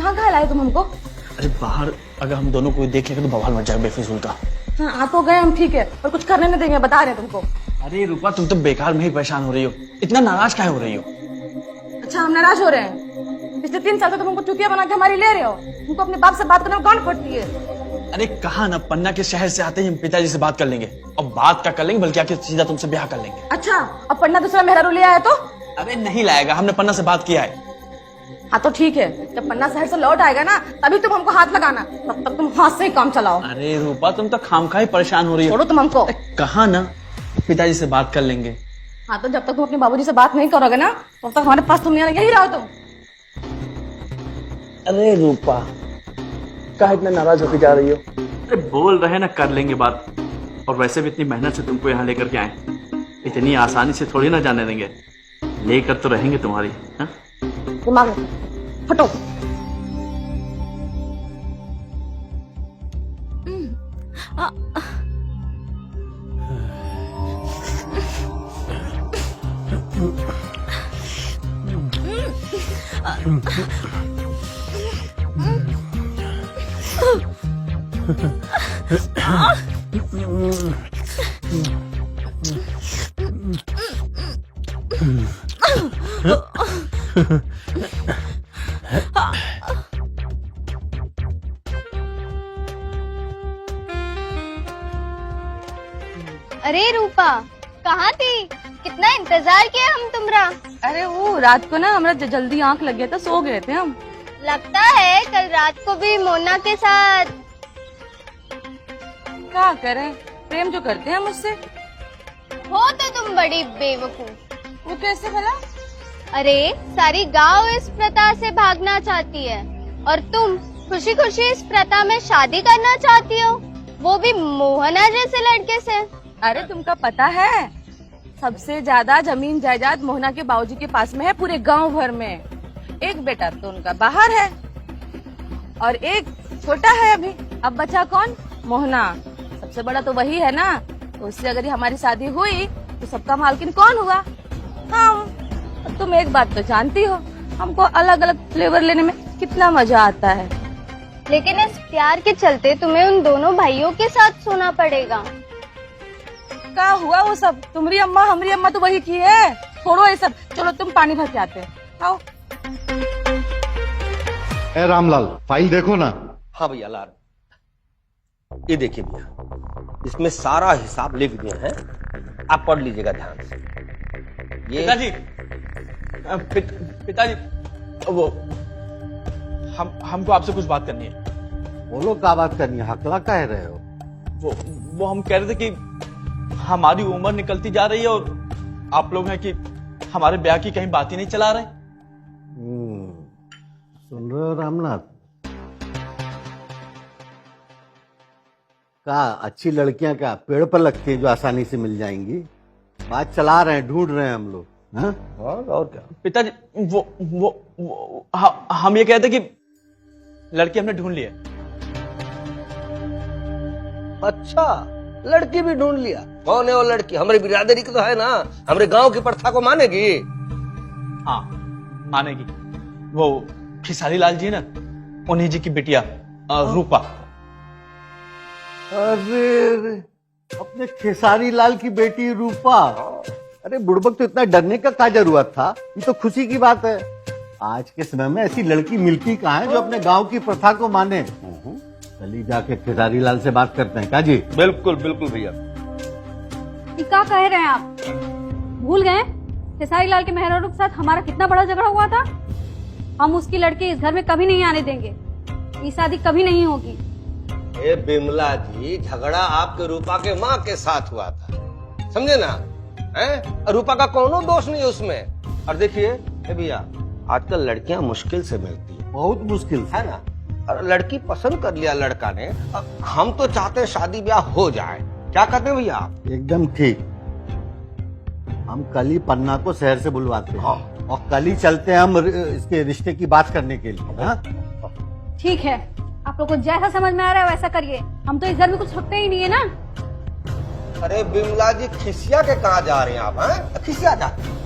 यहाँ कहाँ लाए तुम हमको? अरे बाहर अगर हम दोनों को देख लेंगे तो बवाल मच जाएगा बेफिजूल का। हाँ आ तो गए हम, ठीक है, पर कुछ करने नहीं देंगे, बता रहे हैं तुमको। अरे रूपा तुम तो बेकार में ही परेशान हो रही हो, इतना नाराज काहे हो रही हो? अच्छा हम नाराज हो रहे हैं? पिछले 3 साल से तुम हमको चुतिया बना के हमारी ले रहे हो। तुमको अपने बाप से बात करने में कौन फटती है? अरे कहा ना, पन्ना के शहर से आते ही हम पिताजी से बात कर लेंगे, और बात क्या कर लेंगे बल्कि आके सीधा तुमसे ब्याह कर लेंगे। अच्छा अब पन्ना दूसरा मेहरारू ले आया तो? अरे नहीं लाएगा, हमने पन्ना से बात किया है। हाँ तो ठीक है, जब पन्ना शहर से लौट आएगा ना तभी तुम हमको हाथ लगाना, तब तक तुम हाथ से ही काम चलाओ। अरे रूपा तुम तो खामखा ही परेशान हो रही हो। छोड़ो तुम हमको। कहा ना पिताजी से बात कर लेंगे। हाँ तो जब तक तुम अपने बाबूजी से बात नहीं करोगे ना तब तक हमारे पास तुम यही रहो तुम। अरे रूपा कहा इतना नाराज होकर जा रही हो? अरे बोल रहे ना कर लेंगे बात, और वैसे भी इतनी मेहनत से तुमको यहाँ लेकर के आए, इतनी आसानी से थोड़ी ना जाने देंगे, लेकर तो रहेंगे तुम्हारी। हाँ? दिमाग फटो। अरे रूपा कहाँ थी? कितना इंतजार किया हम तुमरा। अरे वो रात को ना हमारा जल्दी आंख लग गया था, सो गए थे हम। लगता है कल रात को भी मोना के साथ। क्या करें, प्रेम जो करते हैं मुझसे। हो तो तुम बड़ी बेवकूफ। वो कैसे भला? अरे सारी गांव इस प्रथा से भागना चाहती है और तुम खुशी खुशी इस प्रथा में शादी करना चाहती हो, वो भी मोहना जैसे लड़के से। अरे तुमका पता है सबसे ज्यादा जमीन जायदाद मोहना के बाबूजी के पास में है पूरे गांव भर में। एक बेटा तो उनका बाहर है और एक छोटा है अभी। अब बचा कौन? मोहना। सबसे बड़ा तो वही है ना, तो उससे अगर हमारी शादी हुई तो सबका मालकिन कौन हुआ? हम। तुम एक बात तो जानती हो, हमको अलग अलग फ्लेवर लेने में कितना मजा आता है। लेकिन इस प्यार के चलते तुम्हें उन दोनों भाइयों के साथ सोना पड़ेगा। क्या हुआ वो सब? तुम्हारी अम्मा हमारी अम्मा तो वही की है। छोड़ो ये सब, चलो तुम पानी भर के आते हैं। आओ। ए रामलाल, फाइल देखो ना। हाँ भैया ला रहे। ये देखिए भैया, इसमें सारा हिसाब लिख दिए हैं, आप पढ़ लीजिएगा ध्यान से। ये पिताजी पिताजी वो हमको आपसे कुछ बात करनी है। बोलो क्या बात करनी है, हकला कह रहे हो? वो हम कह रहे थे कि हमारी उम्र निकलती जा रही है और आप लोग हैं कि हमारे ब्याह की कहीं बात ही नहीं चला रहे। सुन रहे हो रामनाथ? क्या अच्छी लड़कियां क्या पेड़ पर लगती है जो आसानी से मिल जाएंगी? बात चला रहे हैं, ढूंढ रहे हैं हम लोग। हाँ? और क्या पिताजी वो हम ये कहते कि लड़की हमने ढूंढ ली है। अच्छा, लड़की भी ढूंढ लिया? कौन है वो लड़की? हमारी बिरादरी की तो है ना, हमारे गांव की प्रथा को मानेगी? हाँ मानेगी। वो खिसारी लाल जी ना, उन्हीं जी की बिटिया रूपा। अरे अपने खेसारी लाल की बेटी रूपा। अरे बुड़बक तो इतना डरने का क्या जरूरत था? ये तो खुशी की बात है। आज के समय में ऐसी लड़की मिलती कहाँ है जो अपने गांव की प्रथा को माने। चलिए जाके खेसारी लाल से बात करते हैं। क्या जी? बिल्कुल बिल्कुल भैया। क्या कह रहे हैं आप? भूल गए खेसारी लाल के मेहरारू के साथ हमारा कितना बड़ा झगड़ा हुआ था? हम उसकी लड़की इस घर में कभी नहीं आने देंगे। ये शादी कभी नहीं होगी। ए बिमला जी, झगड़ा आपके रूपा के माँ के साथ हुआ था, समझे ना? हैं? रूपा का कोनो दोष नहीं है उसमें। और देखिए भैया, आजकल लड़कियां मुश्किल से मिलती है, बहुत मुश्किल है ना? और लड़की पसंद कर लिया लड़का ने, हम तो चाहते हैं शादी ब्याह हो जाए। क्या कहते हैं भैया? एकदम ठीक। हम कल ही पन्ना को शहर से बुलवाते हैं। हाँ। और कल ही चलते हैं हम इसके रिश्ते की बात करने के लिए। हाँ? ठीक है, आप लोग को जैसा समझ में आ रहा है वैसा करिए। हम तो इस घर में कुछ सकते ही नहीं है ना। अरे बिमला जी, खिसिया के कहाँ जा रहे हैं आप? हैं? खिसिया जाते हैं।